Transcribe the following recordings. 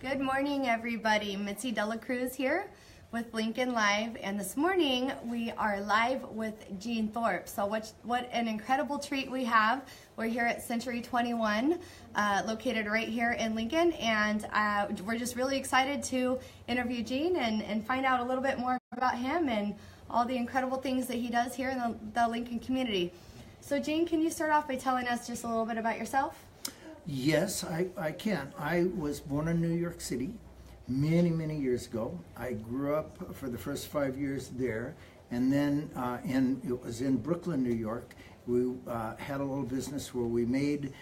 Good morning, everybody. Mitzi Cruz here with Lincoln Live, and this morning we are live with Gene Thorpe. So what an incredible treat we have. We're here at Century 21, located right here in Lincoln, and we're just really excited to interview Gene and find out a little bit more about him and all the incredible things that he does here in the Lincoln community. So Gene, can you start off by telling us just a little bit about yourself? Yes, I can. I was born in New York City many years ago. I grew up for the first 5 years there, and then it was in Brooklyn, New York. We had a little business where we made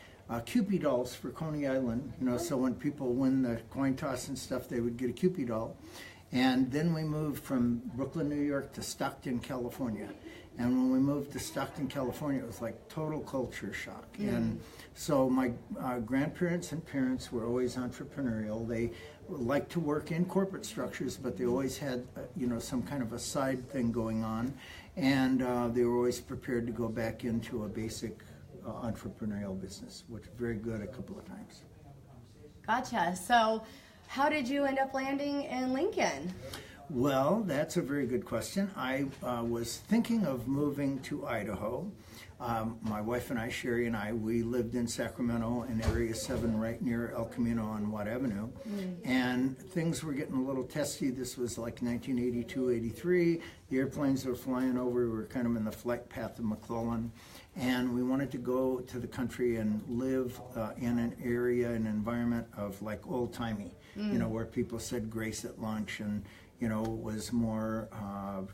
Cupid dolls for Coney Island. So when people win the coin toss and stuff, they would get a Cupid doll. And then we moved from Brooklyn, New York to Stockton, California. And when we moved to Stockton, California, it was like total culture shock. And so my grandparents and parents were always entrepreneurial. They liked to work in corporate structures, but they always had, some kind of a side thing going on. And they were always prepared to go back into a basic entrepreneurial business, which was very good a couple of times. Gotcha. So how did you end up landing in Lincoln? Well, that's a very good question. I was thinking of moving to Idaho. My wife and I, Sherry and I, we lived in Sacramento in Area 7 right near El Camino on Watt Avenue. And things were getting a little testy. This was like 1982, 83. The airplanes were flying over. We were kind of in the flight path of McClellan. And we wanted to go to the country and live in an area, an environment of like old-timey, where people said grace at lunch and was more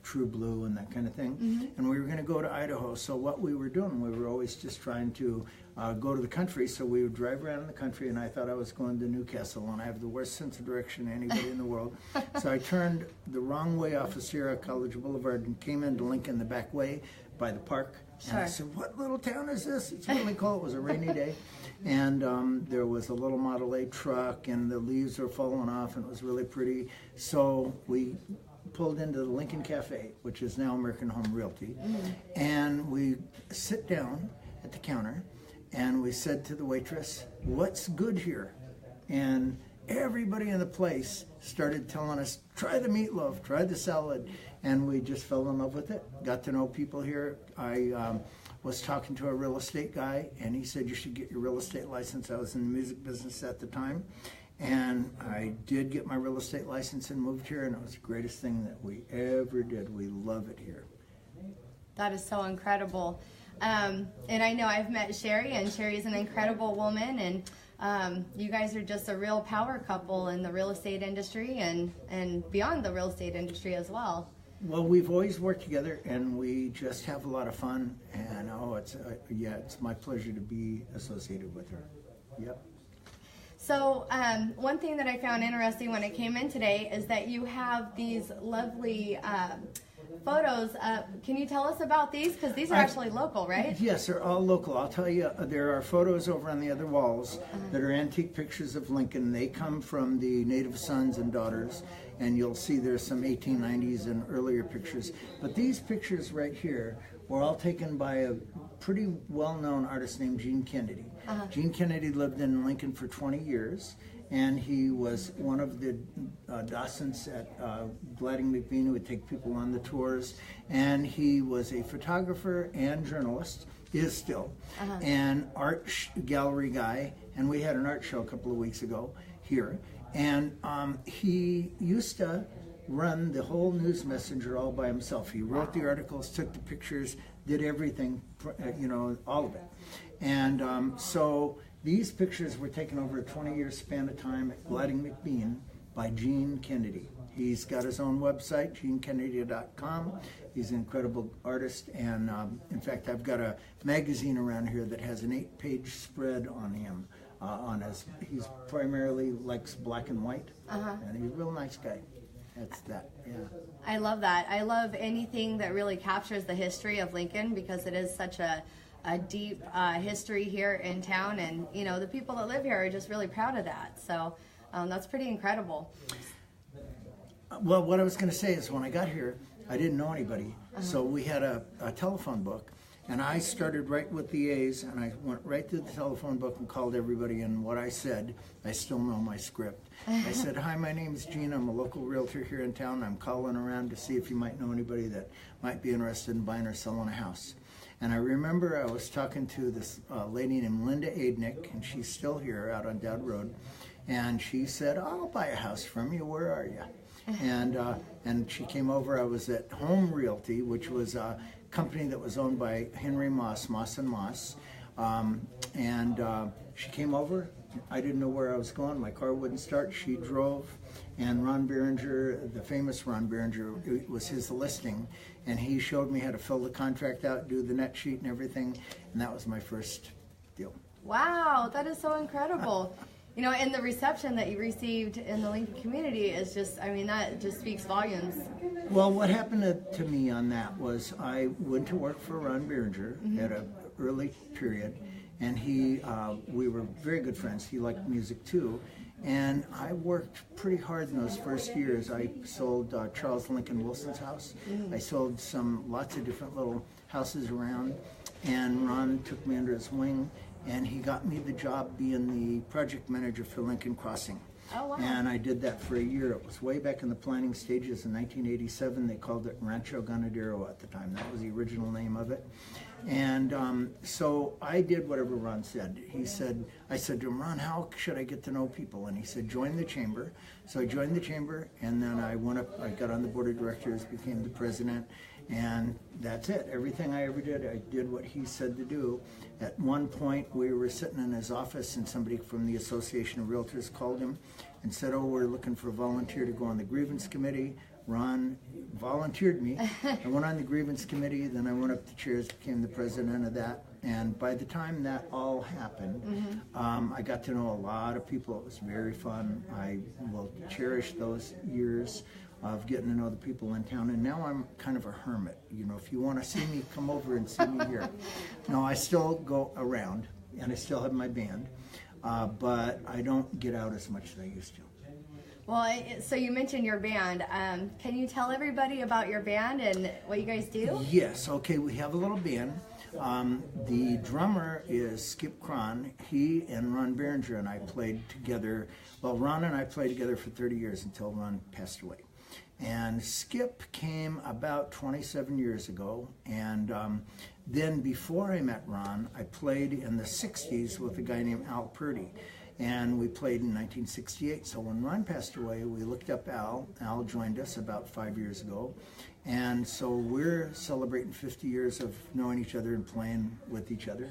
true blue and that kind of thing. And we were going to go to Idaho. So what we were doing, we were always just trying to go to the country. So we would drive around in the country, and I thought I was going to Newcastle, and I have the worst sense of direction to anybody in the world. So I turned the wrong way off of Sierra College Boulevard and came into Lincoln the back way by the park. And I said, what little town is this? It's really cold. It was a rainy day. And there was a little Model A truck, and the leaves were falling off, and it was really pretty. So we pulled into the Lincoln Cafe, which is now American Home Realty. And we sit down at the counter, and we said to the waitress, what's good here? And everybody in the place started telling us, try the meatloaf, try the salad. And we just fell in love with it, got to know people here. I was talking to a real estate guy, and he said, you should get your real estate license. I was in the music business at the time. And I did get my real estate license and moved here, and it was the greatest thing that we ever did. We love it here. That is so incredible. And I know I've met Sherry, and Sherry's an incredible woman, and you guys are just a real power couple in the real estate industry and beyond the real estate industry as well. Well, we've always worked together, and we just have a lot of fun, and it's my pleasure to be associated with her. Yep. So one thing that I found interesting when I came in today is that you have these lovely photos. Can you tell us about these? Because these are actually local, right? Yes, they're all local. I'll tell you, there are photos over on the other walls that are antique pictures of Lincoln. They come from the native sons and daughters, and you'll see there's some 1890s and earlier pictures. But these pictures right here were all taken by a pretty well-known artist named Gene Kennedy. Gene Kennedy lived in Lincoln for 20 years. And he was one of the docents at Gladding McBean, who would take people on the tours. And he was a photographer and journalist, is still, and art gallery guy. And we had an art show a couple of weeks ago here. And he used to run the whole News Messenger all by himself. He wrote the articles, took the pictures, did everything, all of it. And so these pictures were taken over a 20-year span of time at Gladding McBean by Gene Kennedy. He's got his own website, genekennedy.com. He's an incredible artist, and in fact, I've got a magazine around here that has an 8-page spread on him. He's primarily likes black and white, and he's a real nice guy. That's that, yeah. I love that. I love anything that really captures the history of Lincoln, because it is such a deep history here in town, and the people that live here are just really proud of that. So that's pretty incredible. Well, what I was going to say is when I got here, I didn't know anybody, so we had a telephone book, And I started right with the A's, and I went right through the telephone book and called everybody, and what I said, I still know my script. I said, hi, my name is Gene. I'm a local realtor here in town. I'm calling around to see if you might know anybody that might be interested in buying or selling a house. And I remember I was talking to this lady named Linda Aidnick, and she's still here out on Dowd Road, and she said, I'll buy a house from you. Where are you? And she came over. I was at Home Realty, which was a company that was owned by Henry Moss, Moss and Moss. She came over. I didn't know where I was going. My car wouldn't start. She drove, and Ron Berenger, the famous Ron Berenger, it was his listing, and he showed me how to fill the contract out, do the net sheet and everything, and that was my first deal. Wow, that is so incredible. You know, and the reception that you received in the Lincoln community is just, I mean, that just speaks volumes. Well, what happened to me on that was I went to work for Ron Berenger at an early period, and we were very good friends. He liked music too, and I worked pretty hard in those first years. I sold Charles Lincoln Wilson's house. I sold lots of different little houses around, and Ron took me under his wing, and he got me the job being the project manager for Lincoln Crossing. Oh, wow. And I did that for a year. It was way back in the planning stages in 1987. They called it Rancho Ganadero at the time. That was the original name of it. And so I did whatever Ron said. I said to him, Ron, how should I get to know people? And he said, join the chamber. So I joined the chamber, and then I went up, I got on the board of directors, became the president, and that's it. Everything I ever did, I did what he said to do. At one point, we were sitting in his office, and somebody from the Association of Realtors called him and said, oh, we're looking for a volunteer to go on the grievance committee. Ron volunteered me. I went on the grievance committee, then I went up the chairs, became the president of that. And by the time that all happened, I got to know a lot of people. It was very fun. I will cherish those years of getting to know the people in town. And now I'm kind of a hermit. You know, if you want to see me, come over and see me here. No, I still go around, and I still have my band, but I don't get out as much as I used to. Well, so you mentioned your band. Can you tell everybody about your band and what you guys do? Yes, okay, we have a little band. The drummer is Skip Cron. He and Ron Berenger and I played together. Well, Ron and I played together for 30 years until Ron passed away. And Skip came about 27 years ago, and then before I met Ron, I played in the 60s with a guy named Al Purdy. And we played in 1968. So when Ron passed away, we looked up Al. Al joined us about 5 years ago. And so we're celebrating 50 years of knowing each other and playing with each other.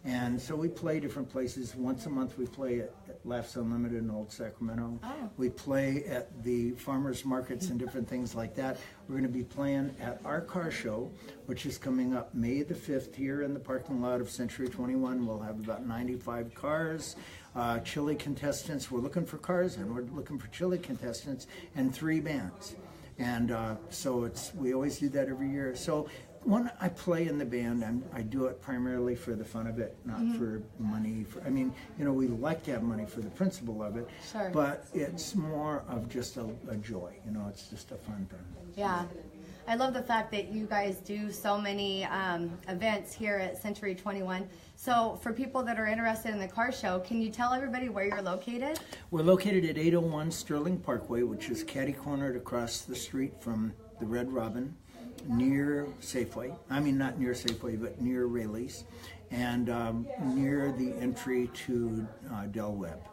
And so we play different places. Once a month we play at Laughs Unlimited in Old Sacramento. Oh. We play at the farmers markets and different things like that. We're going to be playing at our car show, which is coming up May the 5th here in the parking lot of Century 21. We'll have about 95 cars. Chili contestants. We're looking for cars, and we're looking for chili contestants and 3 bands. And so we always do that every year. So when I play in the band, I do it primarily for the fun of it, not for money. I mean, you know, we like to have money for the principle of it, sure, but it's more of just a joy. You know, it's just a fun thing. Yeah. I love the fact that you guys do so many events here at Century 21. So for people that are interested in the car show, can you tell everybody where you're located? We're located at 801 Sterling Parkway, which is catty-cornered across the street from the Red Robin, near Safeway. I mean, not near Safeway, but near Rayleigh's, and near the entry to Del Webb.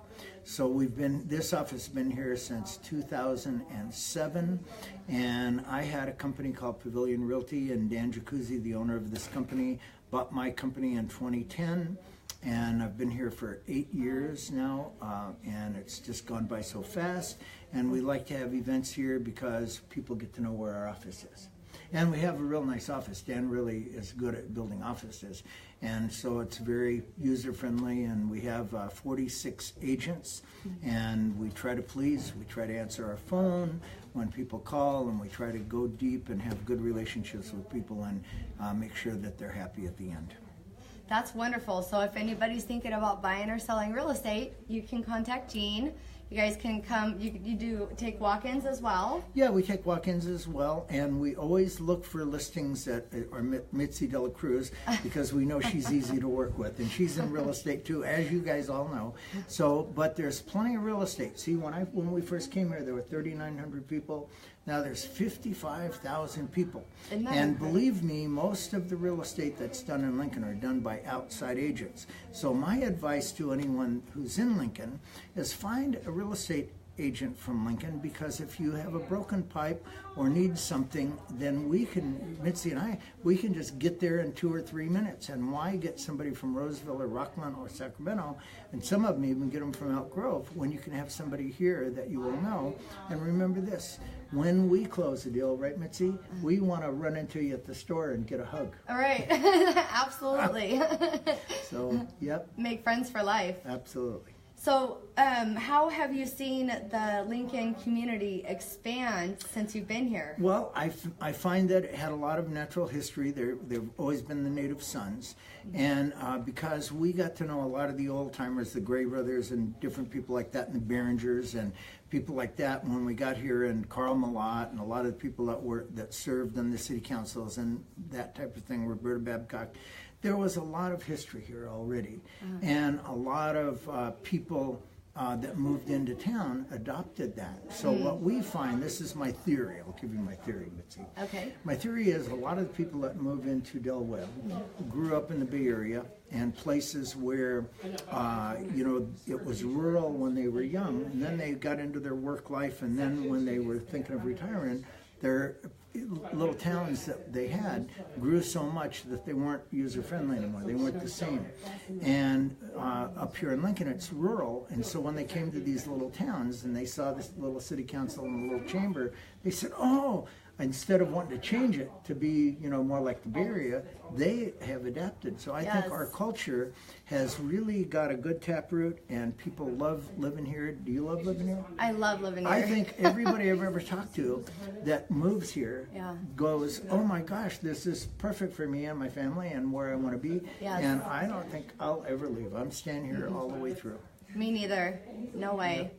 So this office has been here since 2007, and I had a company called Pavilion Realty, and Dan Jacuzzi, the owner of this company, bought my company in 2010, and I've been here for 8 years now, and it's just gone by so fast, and we like to have events here because people get to know where our office is. And we have a real nice office. Dan really is good at building offices. And so it's very user-friendly, and we have 46 agents, and we try to please. We try to answer our phone when people call, and we try to go deep and have good relationships with people and make sure that they're happy at the end. That's wonderful. So if anybody's thinking about buying or selling real estate, you can contact Gene. You guys can come. You do take walk-ins as well. Yeah, we take walk-ins as well, and we always look for listings that are Mitzi de la Cruz, because we know she's easy to work with, and she's in real estate too, as you guys all know. So, but there's plenty of real estate. See, when we first came here, there were 3,900 people. Now there's 55,000 people. And believe me, most of the real estate that's done in Lincoln are done by outside agents. So my advice to anyone who's in Lincoln is find a real estate agent from Lincoln, because if you have a broken pipe or need something, then Mitzi and I, we can just get there in 2 or 3 minutes. And why get somebody from Roseville or Rockland or Sacramento, and some of them even get them from Elk Grove, when you can have somebody here that you will know. And remember this, when we close a deal, right, Mitzi, we want to run into you at the store and get a hug. All right. Absolutely. So, yep. Make friends for life. Absolutely. So, how have you seen the Lincoln community expand since you've been here? Well, I find that it had a lot of natural history. They've always been the Native Sons. And because we got to know a lot of the old-timers, the Gray brothers and different people like that, and the Behringers and people like that when we got here, and Carl Malott and a lot of the people that served on the city councils and that type of thing, Roberta Babcock. There was a lot of history here already, and a lot of people that moved into town adopted that. So what we find, this is my theory, I'll give you my theory, Mitzi. Okay. My theory is a lot of the people that move into Del Webb grew up in the Bay Area and places where, it was rural when they were young, and then they got into their work life, and then when they were thinking of retiring, their little towns that they had grew so much that they weren't user-friendly anymore. They weren't the same. And up here in Lincoln, it's rural, and so when they came to these little towns and they saw this little city council and a little chamber, they said, oh, instead of wanting to change it to be, more like the Bay Area, they have adapted. So I think our culture has really got a good taproot, and people love living here. Do you love living here? I love living here. I think everybody I've ever talked to that moves here goes, oh my gosh, this is perfect for me and my family and where I want to be. Yes. And I don't think I'll ever leave. I'm staying here all the way through. Me neither. No way.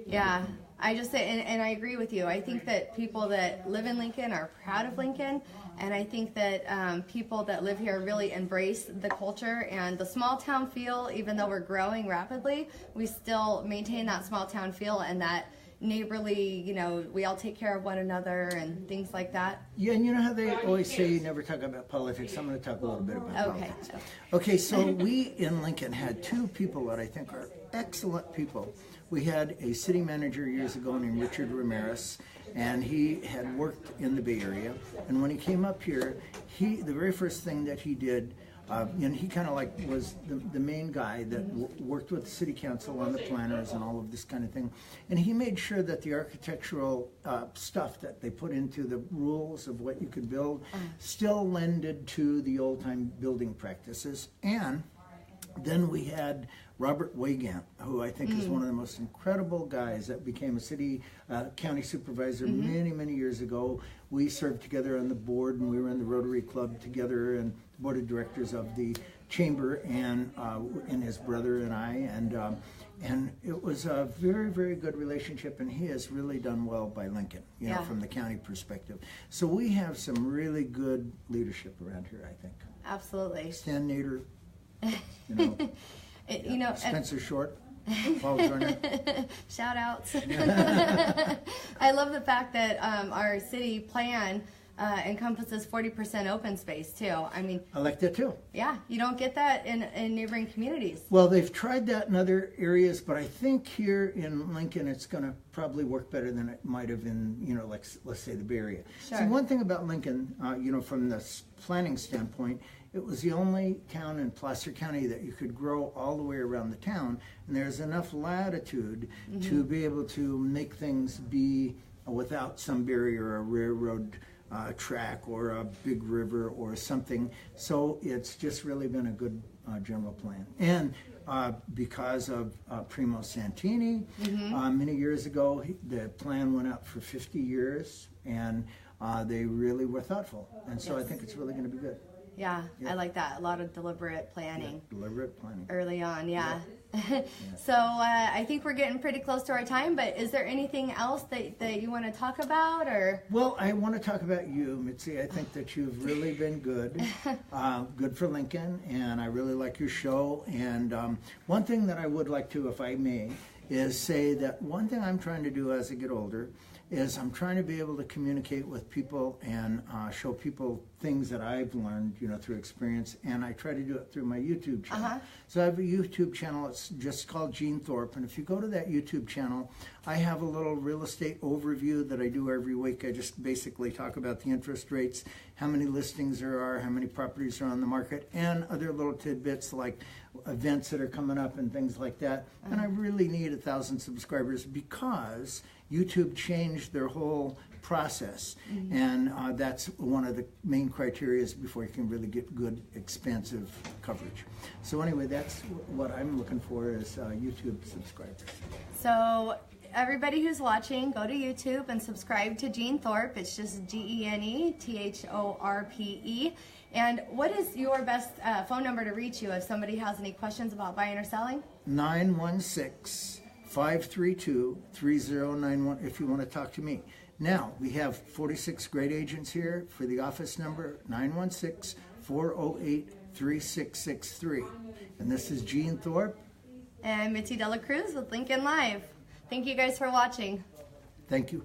Yeah. I just say, and I agree with you. I think that people that live in Lincoln are proud of Lincoln, and I think that people that live here really embrace the culture and the small town feel. Even though we're growing rapidly, we still maintain that small town feel and that neighborly, we all take care of one another and things like that. Yeah, and you know how they always say you never talk about politics? I'm going to talk a little bit about politics. Okay, so we in Lincoln had 2 people that I think are excellent people. We had a city manager years ago named Richard Ramirez, and he had worked in the Bay Area. And when he came up here, the very first thing that he did, he kind of was the main guy that worked with the city council on the planners and all of this kind of thing. And he made sure that the architectural stuff that they put into the rules of what you could build still lended to the old-time building practices. And then we had Robert Wygant, who I think is one of the most incredible guys that became a county supervisor many, many years ago. We served together on the board, and we were in the Rotary Club together and the board of directors of the chamber, and his brother and I, and it was a very, very good relationship, and he has really done well by Lincoln, from the county perspective. So we have some really good leadership around here, I think. Absolutely. Stan Nader, Spencer Short, Paul Turner. Shout outs. I love the fact that our city plan encompasses 40% open space too. I mean, I like that too. Yeah, you don't get that in neighboring communities. Well, they've tried that in other areas, but I think here in Lincoln it's going to probably work better than it might have in, let's say the Bay Area. Sure. See, one thing about Lincoln, from the planning standpoint, it was the only town in Placer County that you could grow all the way around the town, and there's enough latitude to be able to make things be without some barrier, a railroad track or a big river or something. So it's just really been a good general plan. And because of Primo Santini, many years ago, the plan went out for 50 years, and they really were thoughtful. And so I think it's really going to be good. Yeah, I like that. A lot of deliberate planning. Deliberate planning. Early on, yeah. So I think we're getting pretty close to our time, but is there anything else that you want to talk about? Or Well, I want to talk about you, Mitzi. I think that you've really been good, good for Lincoln, and I really like your show. And one thing that I would like to, if I may, is say that one thing I'm trying to do as I get older is I'm trying to be able to communicate with people and show people things that I've learned, through experience, and I try to do it through my YouTube channel. So I have a YouTube channel, it's just called Gene Thorpe, and if you go to that YouTube channel, I have a little real estate overview that I do every week. I just basically talk about the interest rates, how many listings there are, how many properties are on the market, and other little tidbits like events that are coming up and things like that. And I really need 1,000 subscribers because YouTube changed their whole process, and that's one of the main criteria before you can really get good, expansive coverage. So anyway, that's what I'm looking for is YouTube subscribers. so everybody who's watching, go to YouTube and subscribe to Gene Thorpe. It's just GeneThorpe. And what is your best phone number to reach you if somebody has any questions about buying or selling? 916-532-3091 if you want to talk to me. Now, we have 46 great agents here for the office number 916-408-3663. And this is Gene Thorpe. And Mitzi Cruz with Lincoln Live. Thank you guys for watching. Thank you.